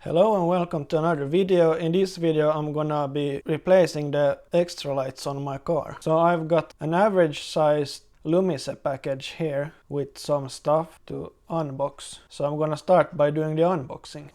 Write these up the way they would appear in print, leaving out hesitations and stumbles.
Hello and welcome to another video. In this video I'm gonna be replacing the extra lights on my car. So I've got an average sized Lumise package here with some stuff to unbox. So I'm gonna start by doing the unboxing.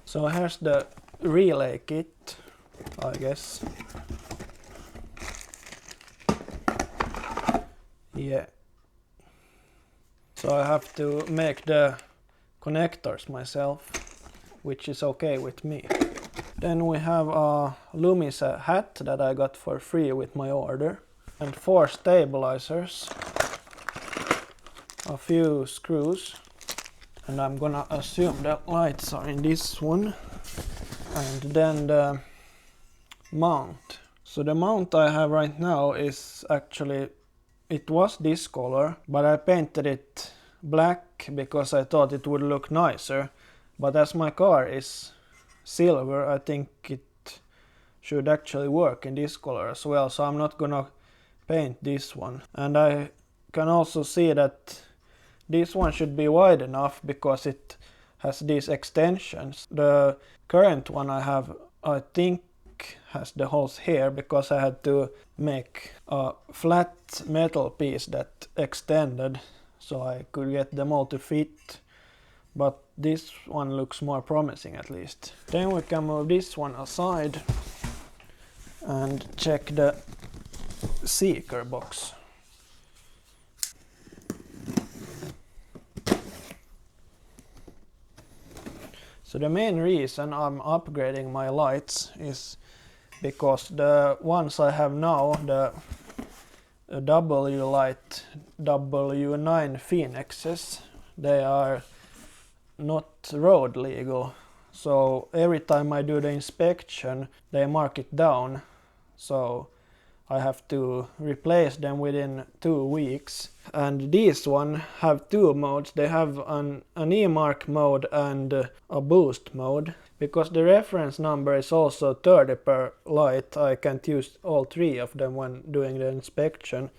So here's the relay kit, I guess. Yeah. So I have to make the connectors myself, which is okay with me. Then we have a Lumise hat that I got for free with my order. And 4 stabilizers. A few screws. And I'm gonna assume the lights are in this one. And then the mount. So the mount I have right now is actually, it was this color, but I painted it black because I thought it would look nicer. But as my car is silver, I think it should actually work in this color as well. So I'm not gonna paint this one. And I can also see that this one should be wide enough because it has these extensions. The current one I have, I think, has the holes here because I had to make a flat metal piece that extended so I could get them all to fit. But this one looks more promising at least. Then we can move this one aside and check the seeker box. So the main reason I'm upgrading my lights is because the ones I have now, the W-Light W9 Phoenixes, they are not road legal. So every time I do the inspection, they mark it down. So I have to replace them within 2 weeks. And these one have 2 modes. They have an E-mark mode and a boost mode. Because the reference number is also 30 per light, I can't use all 3 of them when doing the inspection.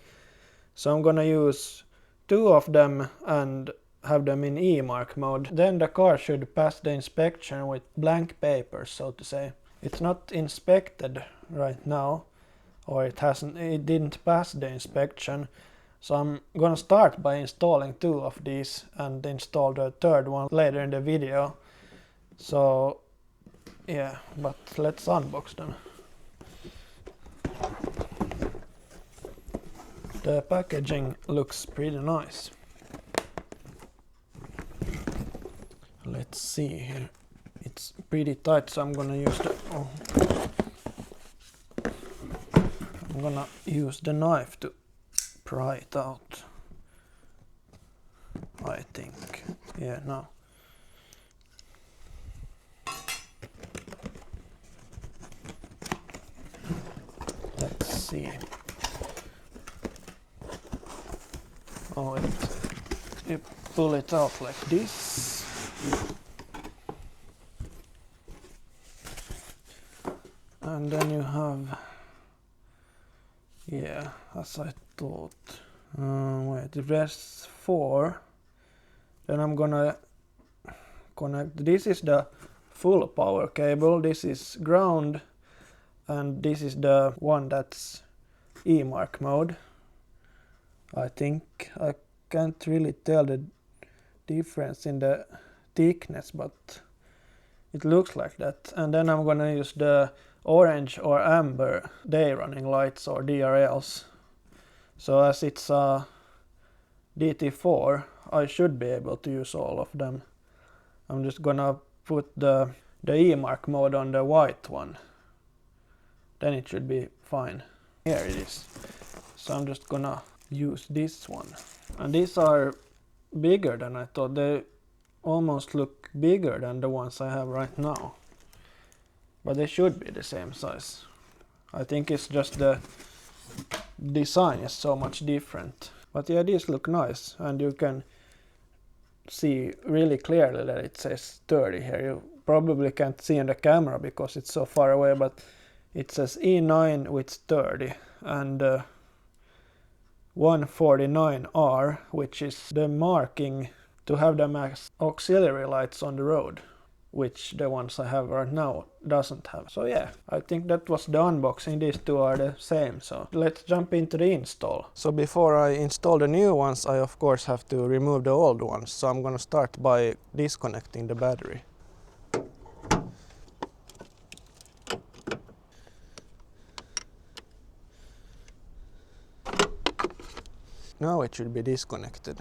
So I'm gonna use 2 of them and have them in E-mark mode. Then the car should pass the inspection with blank paper, so to say. It's not inspected right now, or it didn't pass the inspection. So I'm gonna start by installing 2 of these and install the 3rd one later in the video. So yeah, but let's unbox them. The packaging looks pretty nice. Let's see here. It's pretty tight, so I'm gonna use the knife to pry it out. I think. Yeah, no. Let's see. Oh, you pull it out like this. And then you have, yeah, as I thought. Wait, there's 4. Then I'm gonna connect. This is the full power cable. This is ground. And this is the one that's E-mark mode. I think I can't really tell the difference in the thickness, but it looks like that. And then I'm gonna use the orange or amber day running lights or DRLs. So as it's a DT4, I should be able to use all of them. I'm just gonna put the E-mark mode on the white one. Then it should be fine. Here it is. So I'm just gonna use this one. And these are bigger than I thought. They almost look bigger than the ones I have right now. but they should be the same size. I think it's just the design is so much different. But yeah, these look nice, and you can see really clearly that it says 30 here. You probably can't see in the camera because it's so far away, but it says E9 with 30 and 149R, which is the marking to have them as auxiliary lights on the road, which the ones I have right now doesn't have. So yeah, I think that was the unboxing. These two are the same, so let's jump into the install. So before I install the new ones, I of course have to remove the old ones. So I'm gonna start by disconnecting the battery. Now it should be disconnected.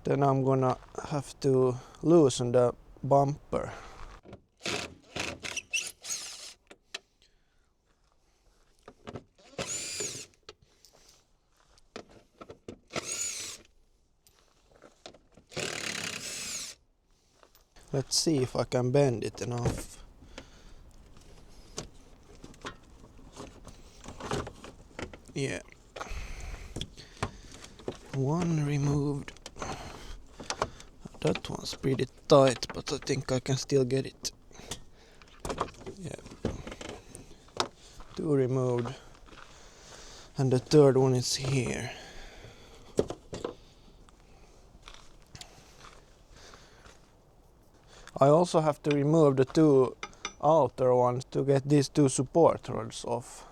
Then I'm gonna have to loosen the bumper. Let's see if I can bend it enough. Yeah. One removed. That one's pretty tight, but I think I can still get it. Yeah. Two removed. And the third one is here. I also have to remove the two outer ones to get these two support rods off.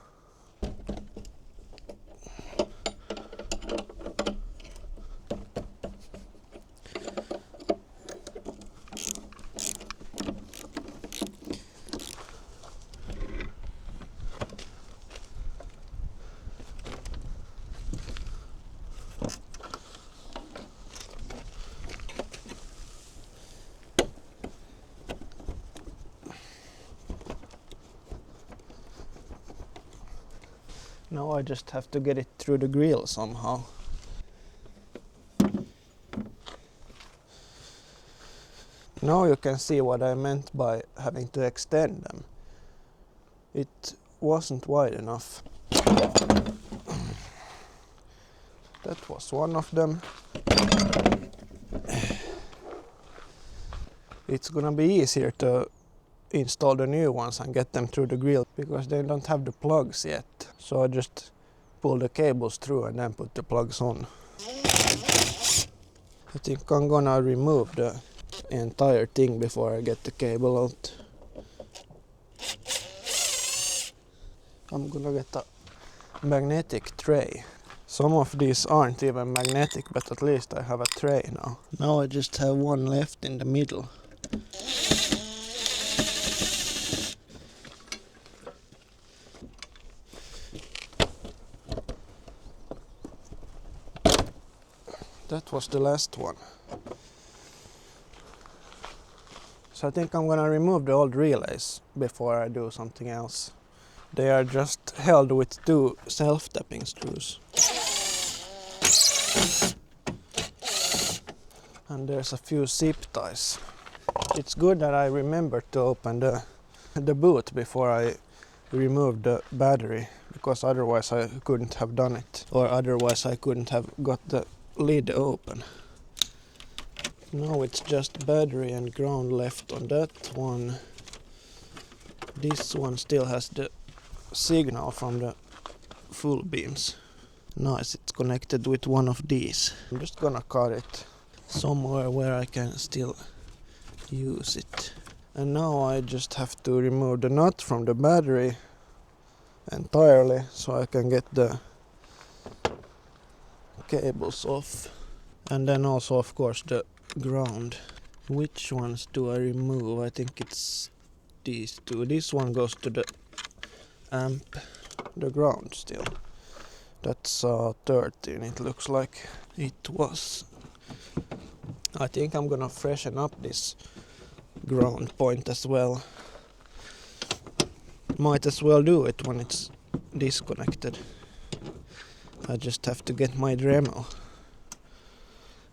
Now I just have to get it through the grill somehow. Now you can see what I meant by having to extend them. It wasn't wide enough. That was one of them. It's gonna be easier to install the new ones and get them through the grill because they don't have the plugs yet. So I just pull the cables through and then put the plugs on. I think I'm gonna remove the entire thing before I get the cable out. I'm gonna get a magnetic tray. Some of these aren't even magnetic, but at least I have a tray now. Now I just have one left in the middle. That was the last one. So I think I'm gonna remove the old relays before I do something else. They are just held with two self-tapping screws. And there's a few zip ties. It's good that I remembered to open the boot before I removed the battery, because otherwise I couldn't have done it. Or otherwise I couldn't have got the lid open. Now it's just battery and ground left on that one. This one still has the signal from the full beams. Nice, it's connected with one of these. I'm just gonna cut it somewhere where I can still use it. And now I just have to remove the nut from the battery entirely so I can get the cables off. And then also of course the ground. Which ones do I remove? I think it's these two. This one goes to the amp, the ground still. That's 13 it looks like it was. I think I'm gonna freshen up this ground point as well. Might as well do it when it's disconnected. I just have to get my Dremel.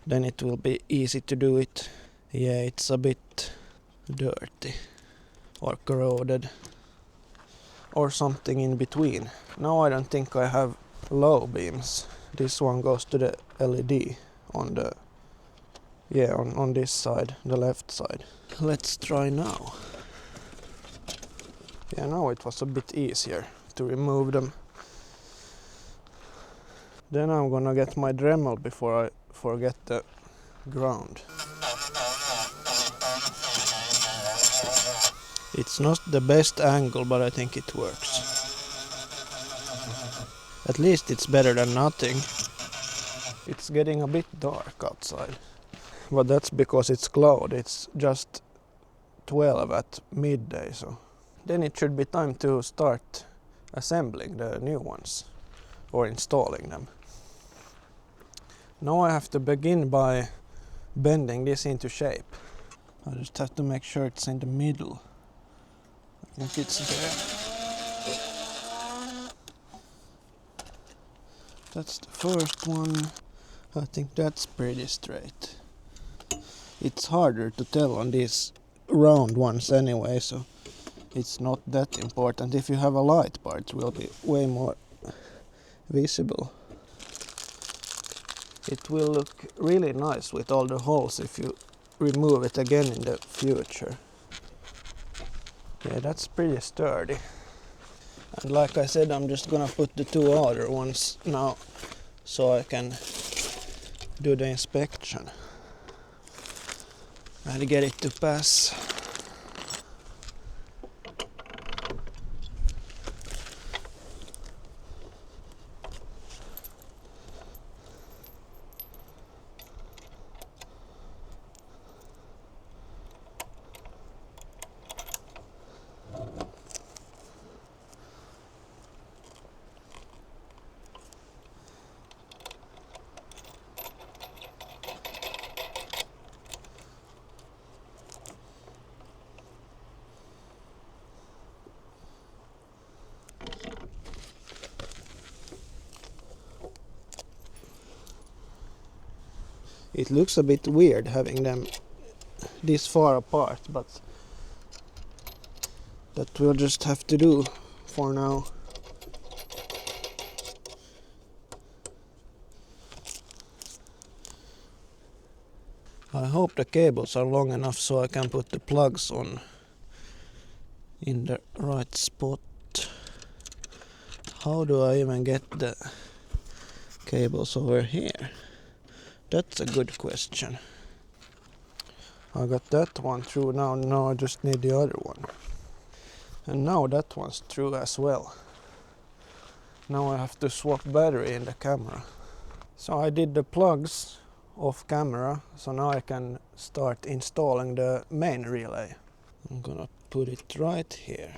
Then it will be easy to do it. Yeah, it's a bit dirty. or corroded or something in between. Now I don't think I have low beams. This one goes to the LED on the on this side, the left side. Let's try now. Yeah, now it was a bit easier to remove them. Then I'm gonna get my Dremel before I forget the ground. It's not the best angle, but I think it works. At least it's better than nothing. It's getting a bit dark outside. But that's because it's cloudy. It's just 12 at midday, so then it should be time to start assembling the new ones or installing them. Now I have to begin by bending this into shape. I just have to make sure it's in the middle. I think it's there. That's the first one. I think that's pretty straight. It's harder to tell on these round ones anyway, so it's not that important. If you have a light bar, it will be way more visible. It will look really nice with all the holes if you remove it again in the future. Yeah, that's pretty sturdy. And like I said, I'm just gonna put the two other ones now so I can do the inspection and get it to pass. It looks a bit weird having them this far apart, but that we'll just have to do for now. I hope the cables are long enough so I can put the plugs on in the right spot. How do I even get the cables over here? That's a good question. I got that one through now I just need the other one. And now that one's through as well. Now I have to swap battery in the camera. So I did the plugs off camera, so now I can start installing the main relay. I'm gonna put it right here.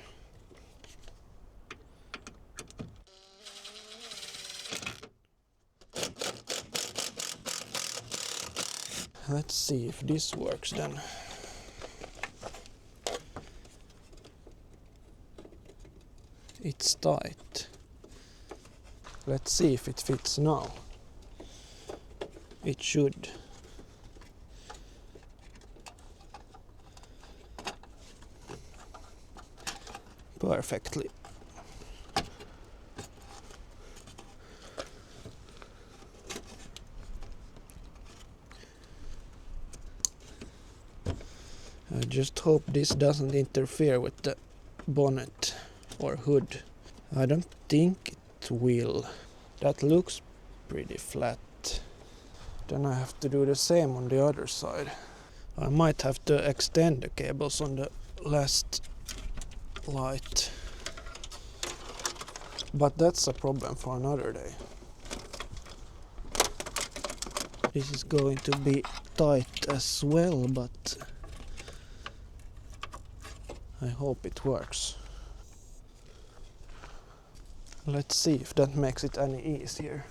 Let's see if this works then. It's tight. Let's see if it fits now. It should. Perfectly. I just hope this doesn't interfere with the bonnet or hood. I don't think it will. That looks pretty flat. Then I have to do the same on the other side. I might have to extend the cables on the last light. But that's a problem for another day. This is going to be tight as well, but I hope it works. Let's see if that makes it any easier.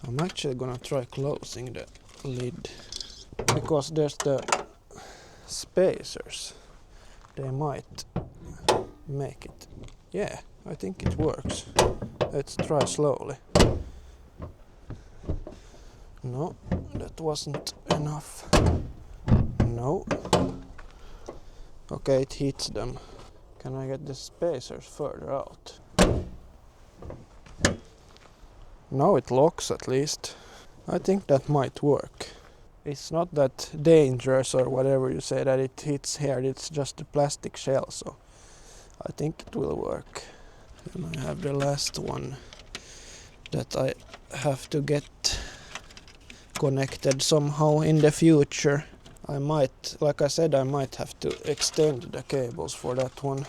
I'm actually gonna try closing the lid. because there's the spacers. They might make it. Yeah, I think it works. Let's try slowly. No, that wasn't enough. No. Okay, it hits them. Can I get the spacers further out? Now it locks at least. I think that might work. It's not that dangerous or whatever you say that it hits here, it's just a plastic shell, so I think it will work. And I have the last one that I have to get connected somehow in the future. I might, like I said, I might have to extend the cables for that one.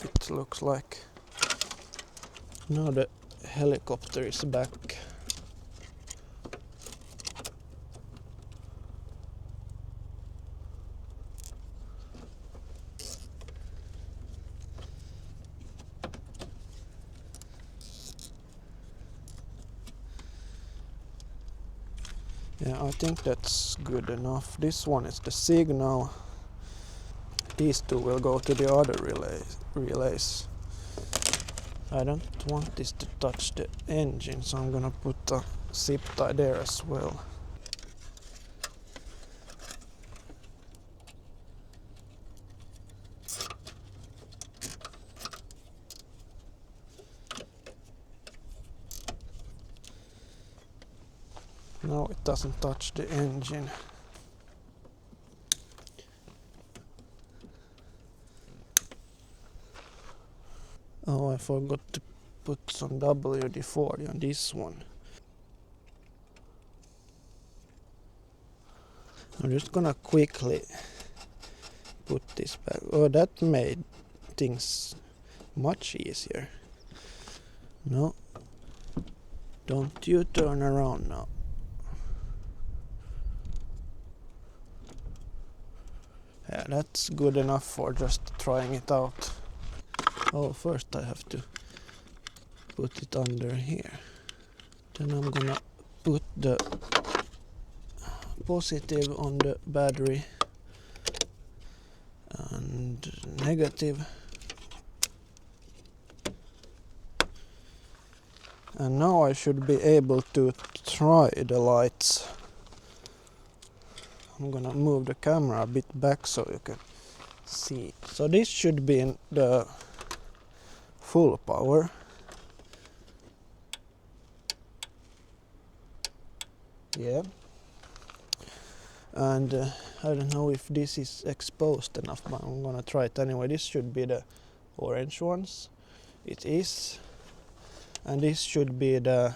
It looks like. Now the helicopter is back. Yeah, I think that's good enough. This one is the signal. These two will go to the other relays. I don't want this to touch the engine, so I'm gonna put a zip tie there as well. No, it doesn't touch the engine. Oh, I forgot to put some WD-40 on this one. I'm just gonna quickly put this back. Oh, that made things much easier. No, don't you turn around now. Yeah, that's good enough for just trying it out. Oh, first I have to put it under here. Then I'm gonna put the positive on the battery and negative. And now I should be able to try the lights. I'm gonna move the camera a bit back so you can see. So this should be in the full power. Yeah. And I don't know if this is exposed enough, but I'm gonna try it anyway. This should be the orange ones. It is. And this should be the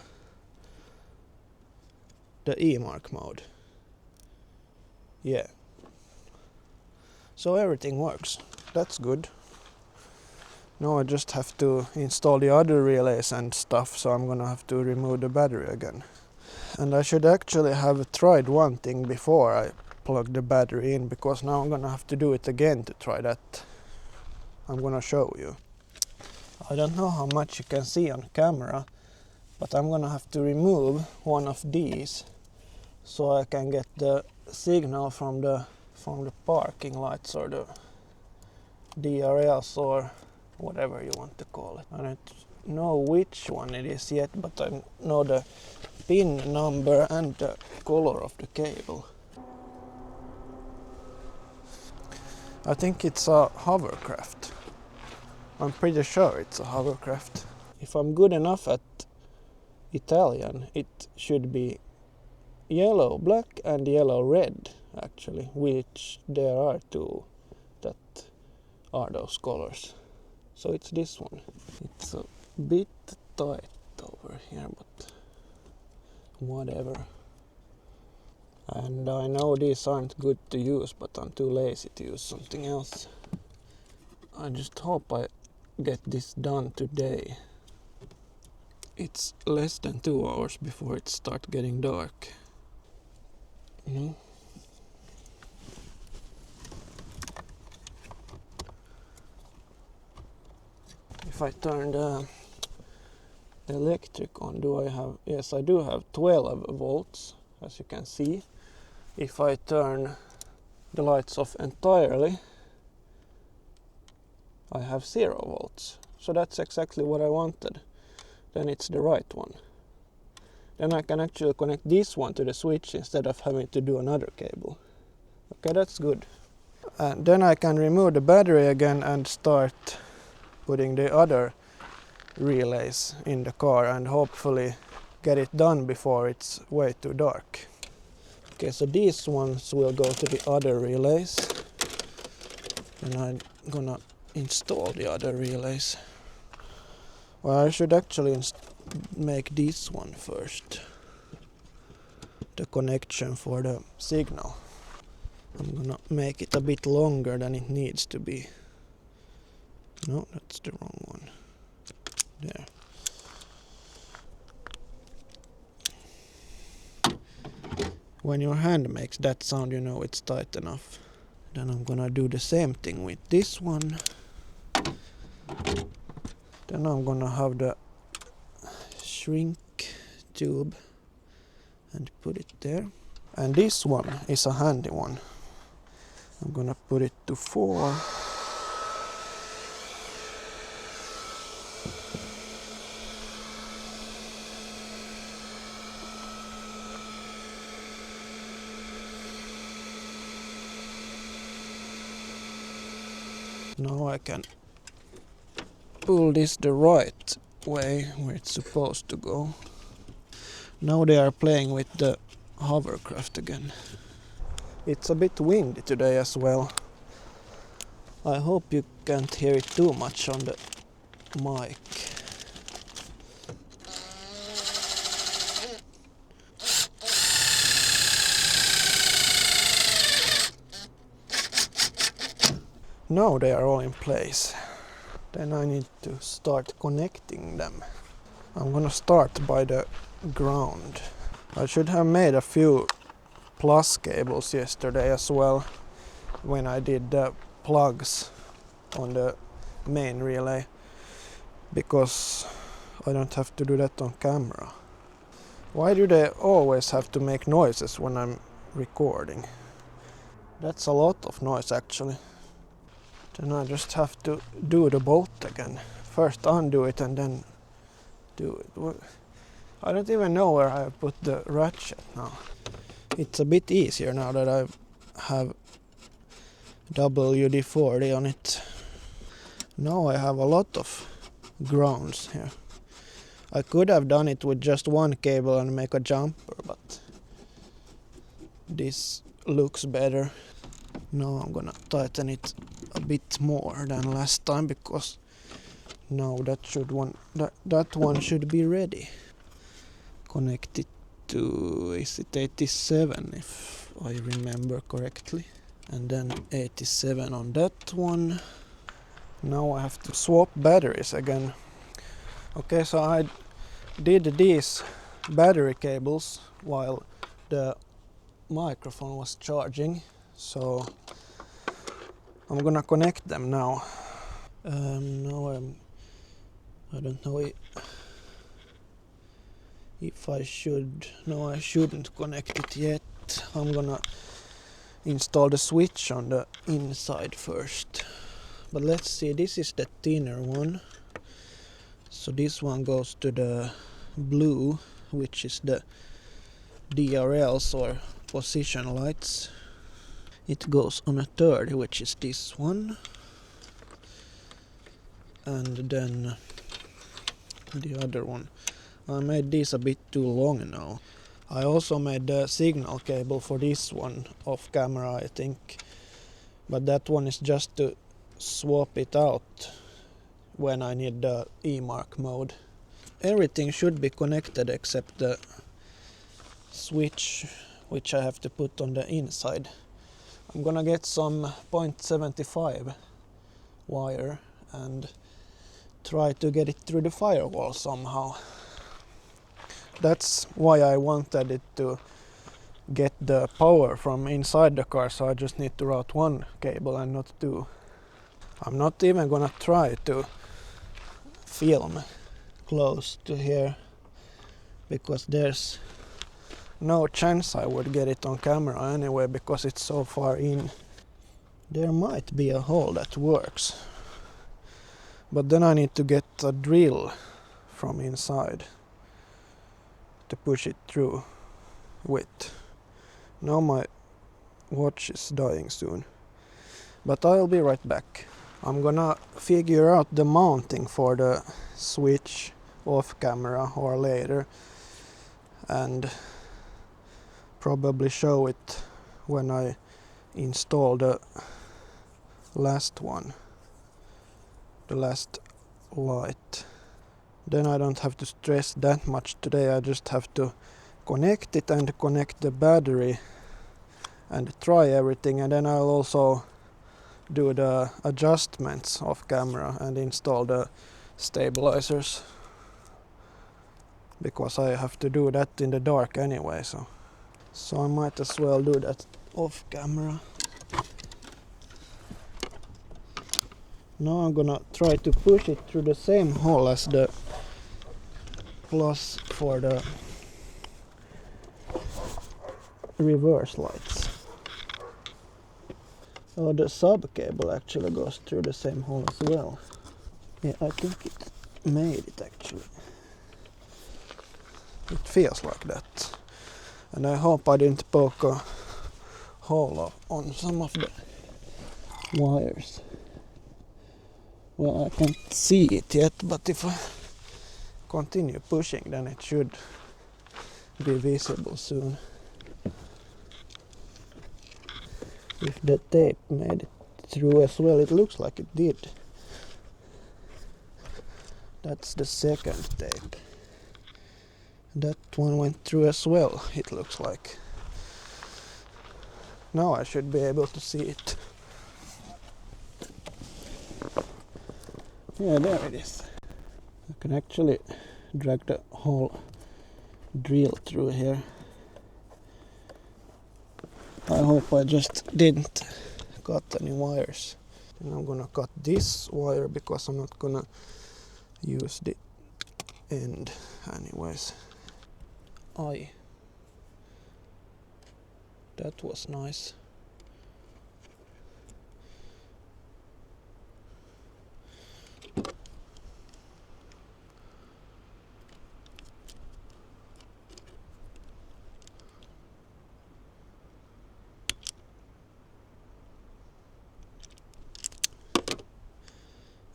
E-mark mode. Yeah. So everything works. That's good. Now I just have to install the other relays and stuff, so I'm gonna have to remove the battery again. And I should actually have tried one thing before I plug the battery in, because now I'm gonna have to do it again to try that. I'm gonna show you. I don't know how much you can see on camera, but I'm gonna have to remove one of these so I can get the signal from the parking lights or the DRLs or whatever you want to call it. I don't know which one it is yet, but I know the pin number and the color of the cable. I think it's a hovercraft. I'm pretty sure it's a hovercraft. If I'm good enough at Italian, it should be yellow black and yellow red, actually, which there are two that are those colors. So it's this one. It's a bit tight over here, but whatever. And I know these aren't good to use, but I'm too lazy to use something else. I just hope I get this done today. It's less than 2 hours before it starts getting dark. If I turn the electric on, do I have... Yes, I do have 12 volts, as you can see. If I turn the lights off entirely, I have 0 volts. So that's exactly what I wanted. Then it's the right one. Then I can actually connect this one to the switch instead of having to do another cable. Okay, that's good. And then I can remove the battery again and start putting the other relays in the car and hopefully get it done before it's way too dark. Okay, so these ones will go to the other relays. And I'm gonna install the other relays. Well, I should actually make this one first. The connection for the signal. I'm gonna make it a bit longer than it needs to be. No, that's the wrong one. There. When your hand makes that sound, you know it's tight enough. Then I'm gonna do the same thing with this one. Then I'm gonna have the shrink tube and put it there. And this one is a handy one. I'm gonna put it to 4. Now I can pull this the right way where it's supposed to go. Now they are playing with the hovercraft again. It's a bit windy today as well. I hope you can't hear it too much on the mic. Now they are all in place. Then I need to start connecting them. I'm gonna start by the ground. I should have made a few plus cables yesterday as well when I did the plugs on the main relay, because I don't have to do that on camera. Why do they always have to make noises when I'm recording? That's a lot of noise actually. Then I just have to do the bolt again. First undo it and then do it. I don't even know where I put the ratchet now. It's a bit easier now that I have WD-40 on it. Now I have a lot of grounds here. I could have done it with just one cable and make a jumper, but this looks better. Now I'm gonna tighten it a bit more than last time, because now that one should be ready. Connect it to, is it 87 if I remember correctly, and then 87 on that one. Now I have to swap batteries again. Okay, so I did these battery cables while the microphone was charging, so I'm gonna connect them now. I don't know if I should. No, I shouldn't connect it yet. I'm gonna install the switch on the inside first. But let's see, this is the thinner one. So this one goes to the blue, which is the DRLs or position lights. It goes on a 30, which is this one. And then the other one. I made this a bit too long now. I also made the signal cable for this one off camera, I think. But that one is just to swap it out when I need the E-Mark mode. Everything should be connected except the switch, which I have to put on the inside. I'm gonna get some 0.75 wire and try to get it through the firewall somehow. That's why I wanted it to get the power from inside the car, so I just need to route one cable and not two. I'm not even gonna try to film close to here, because there's no chance I would get it on camera anyway because it's so far in. There might be a hole that works, but then I need to get a drill from inside to push it through with. Now my watch is dying soon, but I'll be right back. I'm gonna figure out the mounting for the switch off camera or later and probably show it when I install the last one, the last light. Then I don't have to stress that much today. I just have to connect it and connect the battery and try everything, and then I'll also do the adjustments off camera and install the stabilizers, because I have to do that in the dark anyway, so I might as well do that off camera. Now I'm gonna try to push it through the same hole as the plus for the reverse lights. Oh, the sub cable actually goes through the same hole as well. Yeah, I think it made it actually. It feels like that. And I hope I didn't poke a hole on some of the wires. Well, I can't see it yet, but if I continue pushing, then it should be visible soon. If the tape made it through as well, it looks like it did. That's the second tape. That one went through as well, it looks like. Now I should be able to see it. Yeah, there it is. I can actually drag the whole drill through here. I hope I just didn't cut any wires. And I'm gonna cut this wire because I'm not gonna use the end anyways. Aye. That was nice.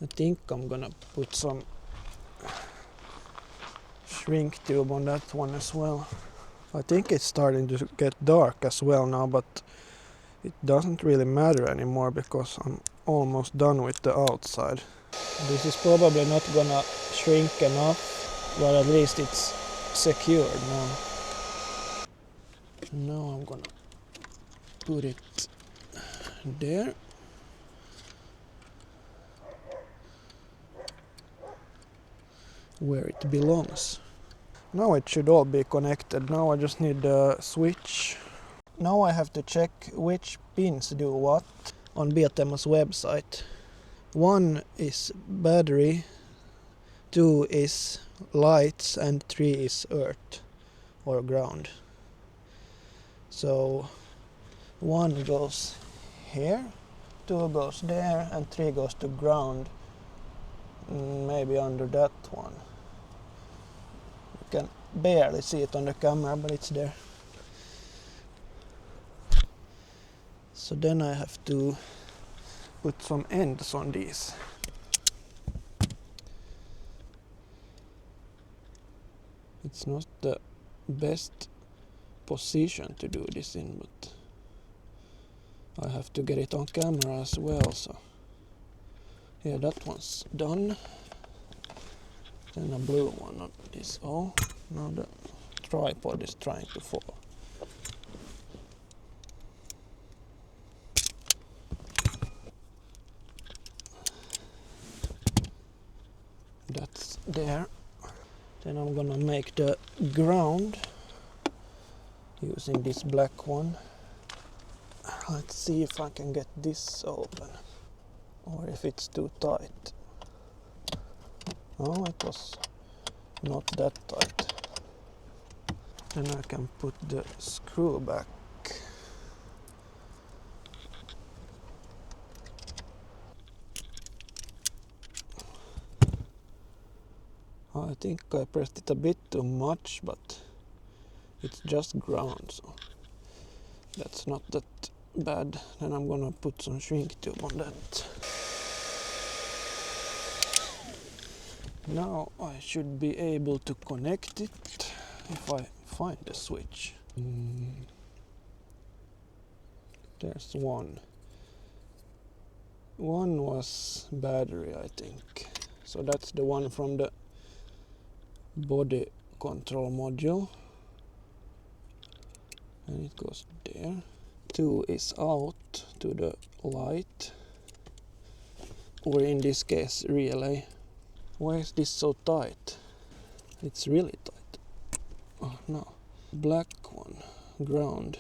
I think I'm gonna put some shrink tube on that one as well. I think it's starting to get dark as well now, but it doesn't really matter anymore because I'm almost done with the outside. This is probably not gonna shrink enough, but at least it's secured now. Now I'm gonna put it there. Where it belongs. Now it should all be connected. Now I just need the switch. Now I have to check which pins do what on Biltema's website. 1 is battery, 2 is lights, and 3 is earth or ground. So 1 goes here, 2 goes there, and 3 goes to ground. Maybe under that one. You can barely see it on the camera, but it's there. So then I have to put some ends on these. It's not the best position to do this in, but I have to get it on camera as well, so yeah, that one's done. Then a blue one on this. Oh, now the tripod is trying to fall. That's there. Then I'm gonna make the ground using this black one. Let's see if I can get this open or if it's too tight. Oh, it was not that tight. Then I can put the screw back. I think I pressed it a bit too much, but it's just ground, so that's not that bad. Then I'm gonna put some shrink tube on that. Now I should be able to connect it if I find the switch. There's one. One was battery, I think. So that's the one from the body control module. And it goes there. 2 is out to the light. Or in this case, relay. Why is this so tight? It's really tight. Oh no. Black one. Ground.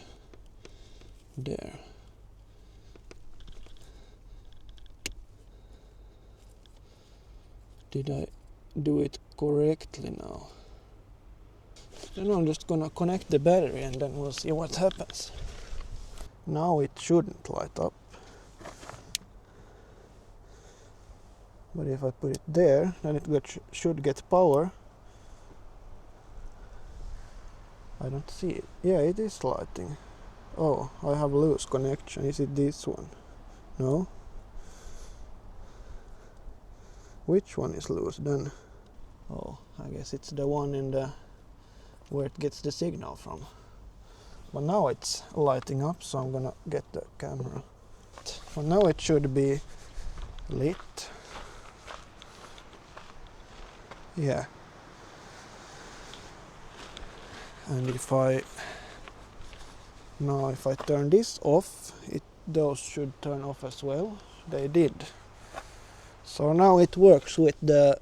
There. Did I do it correctly now? Then I'm just gonna connect the battery and then we'll see what happens. Now it shouldn't light up. But if I put it there, then it should get power. I don't see it. Yeah, it is lighting. Oh, I have loose connection. Is it this one? No. Which one is loose then? Oh, I guess it's the one in the where it gets the signal from. But now it's lighting up, so I'm gonna get the camera. But now it should be lit. Yeah. And if I turn this off, those should turn off as well. They did. So now it works with the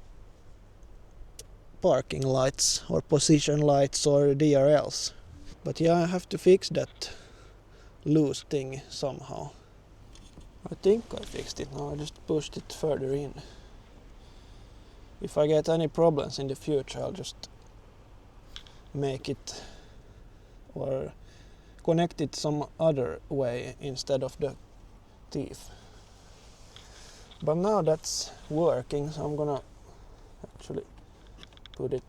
parking lights or position lights or DRLs. But yeah, I have to fix that loose thing somehow. I think I fixed it now, I just pushed it further in. If I get any problems in the future, I'll just make it or connect it some other way instead of the teeth. But now that's working, so I'm gonna actually put it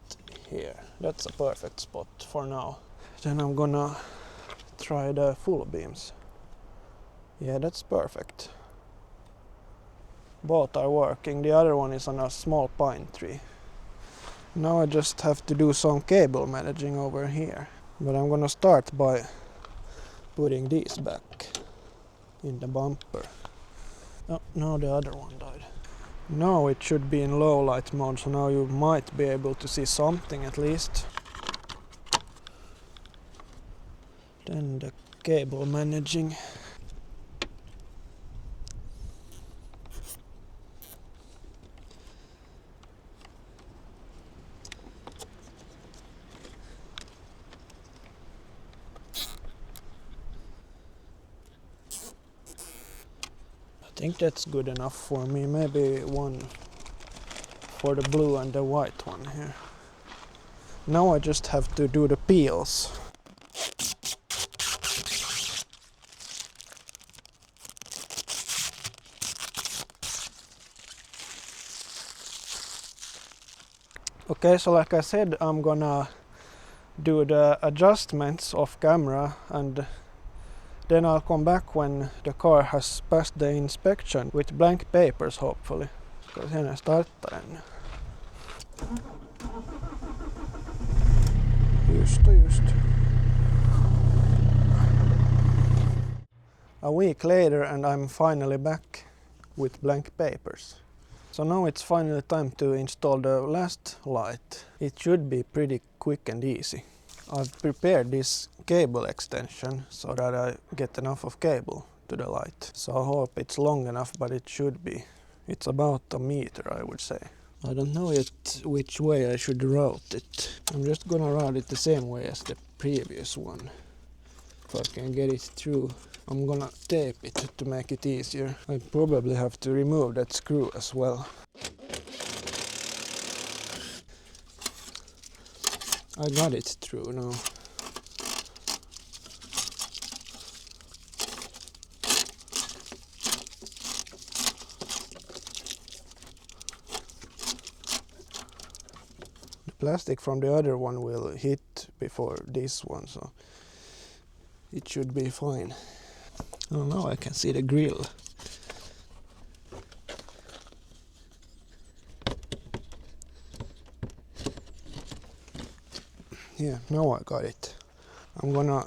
here. That's a perfect spot for now. Then I'm gonna try the full beams. Yeah, that's perfect. Both are working. The other one is on a small pine tree. Now I just have to do some cable managing over here. But I'm gonna start by putting these back in the bumper. Oh, now the other one died. Now it should be in low light mode, so now you might be able to see something at least. Then the cable managing. I think that's good enough for me. Maybe one for the blue and the white one here. Now I just have to do the peels. Okay, so like I said, I'm gonna do the adjustments off camera and then I'll come back when the car has passed the inspection with blank papers hopefully. Ska se när startar ännu. Just. A week later and I'm finally back with blank papers. So now it's finally time to install the last light. It should be pretty quick and easy. I've prepared this cable extension so that I get enough of cable to the light. So I hope it's long enough, but it should be. It's about a meter, I would say. I don't know yet which way I should route it. I'm just gonna route it the same way as the previous one. If I can get it through. I'm gonna tape it to make it easier. I probably have to remove that screw as well. I got it through now. plastic from the other one will hit before this one, so it should be fine. Oh, now I can see the grill. Yeah, now I got it. I'm gonna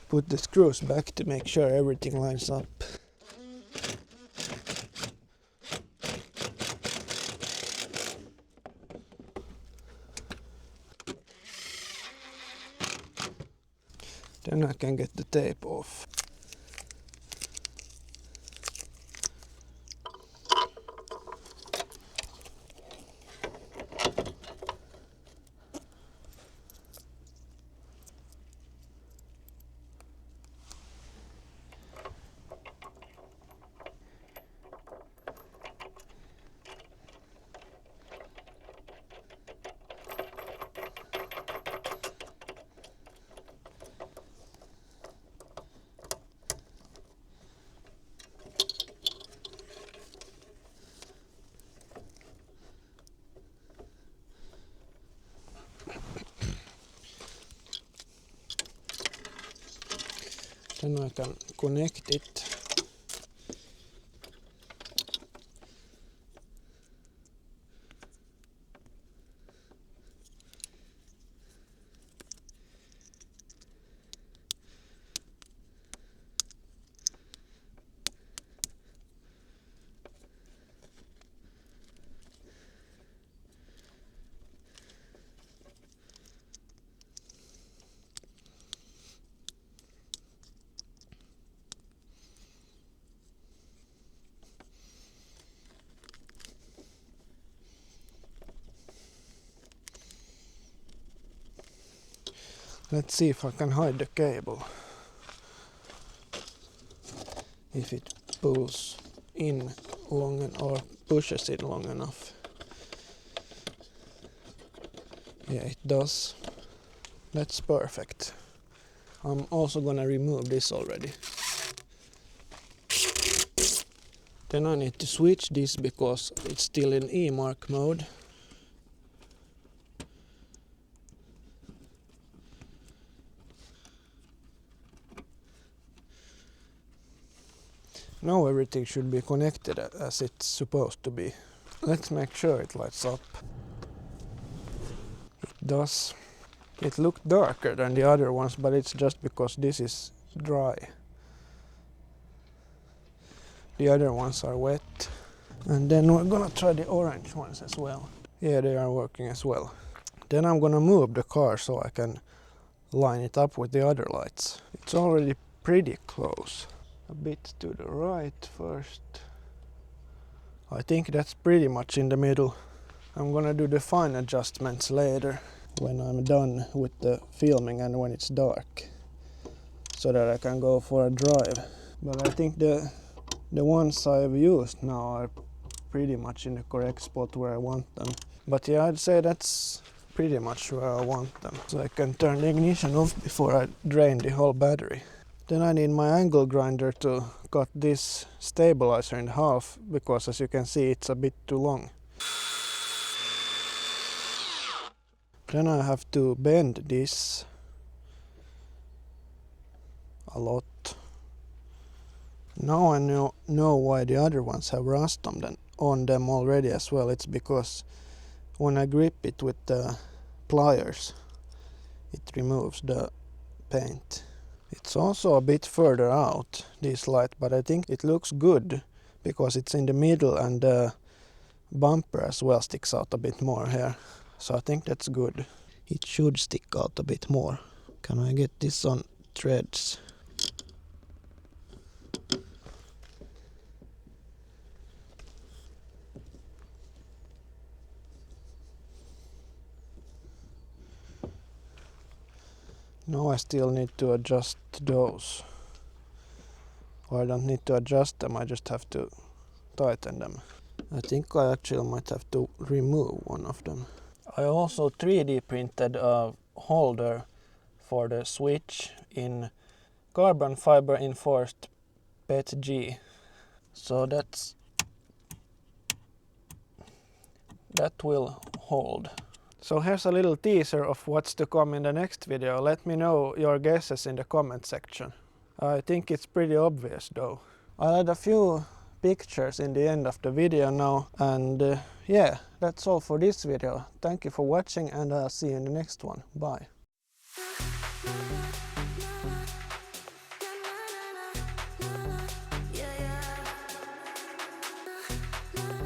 put the screws back to make sure everything lines up. Then I can get the tape off. Then I can connect it. Let's see if I can hide the cable. If it pulls in or pushes it long enough. Yeah, it does. That's perfect. I'm also gonna remove this already. Then I need to switch this because it's still in E-mark mode. Now everything should be connected as it's supposed to be. Let's make sure it lights up. It does. It looked darker than the other ones, but it's just because this is dry. The other ones are wet. And then we're gonna try the orange ones as well. Yeah, they are working as well. Then I'm gonna move the car so I can line it up with the other lights. It's already pretty close. A bit to the right first. I think that's pretty much in the middle. I'm gonna do the fine adjustments later when I'm done with the filming and when it's dark, so that I can go for a drive. But I think the ones I've used now are pretty much in the correct spot where I want them. But yeah, I'd say that's pretty much where I want them. So I can turn the ignition off before I drain the whole battery. Then I need my angle grinder to cut this stabilizer in half, because as you can see it's a bit too long. Then I have to bend this a lot. Now I know why the other ones have rust on them already as well. It's because when I grip it with the pliers, it removes the paint. It's also a bit further out, this light, but I think it looks good because it's in the middle and the bumper as well sticks out a bit more here. So I think that's good. It should stick out a bit more. Can I get this on threads? Now I still need to adjust those. Or I don't need to adjust them, I just have to tighten them. I think I actually might have to remove one of them. I also 3D printed a holder for the switch in carbon fiber enforced PETG. So that will hold. So here's a little teaser of what's to come in the next video. Let me know your guesses in the comment section. I think it's pretty obvious though. I'll add a few pictures in the end of the video now, and yeah, that's all for this video. Thank you for watching, and I'll see you in the next one. Bye. Yeah, yeah.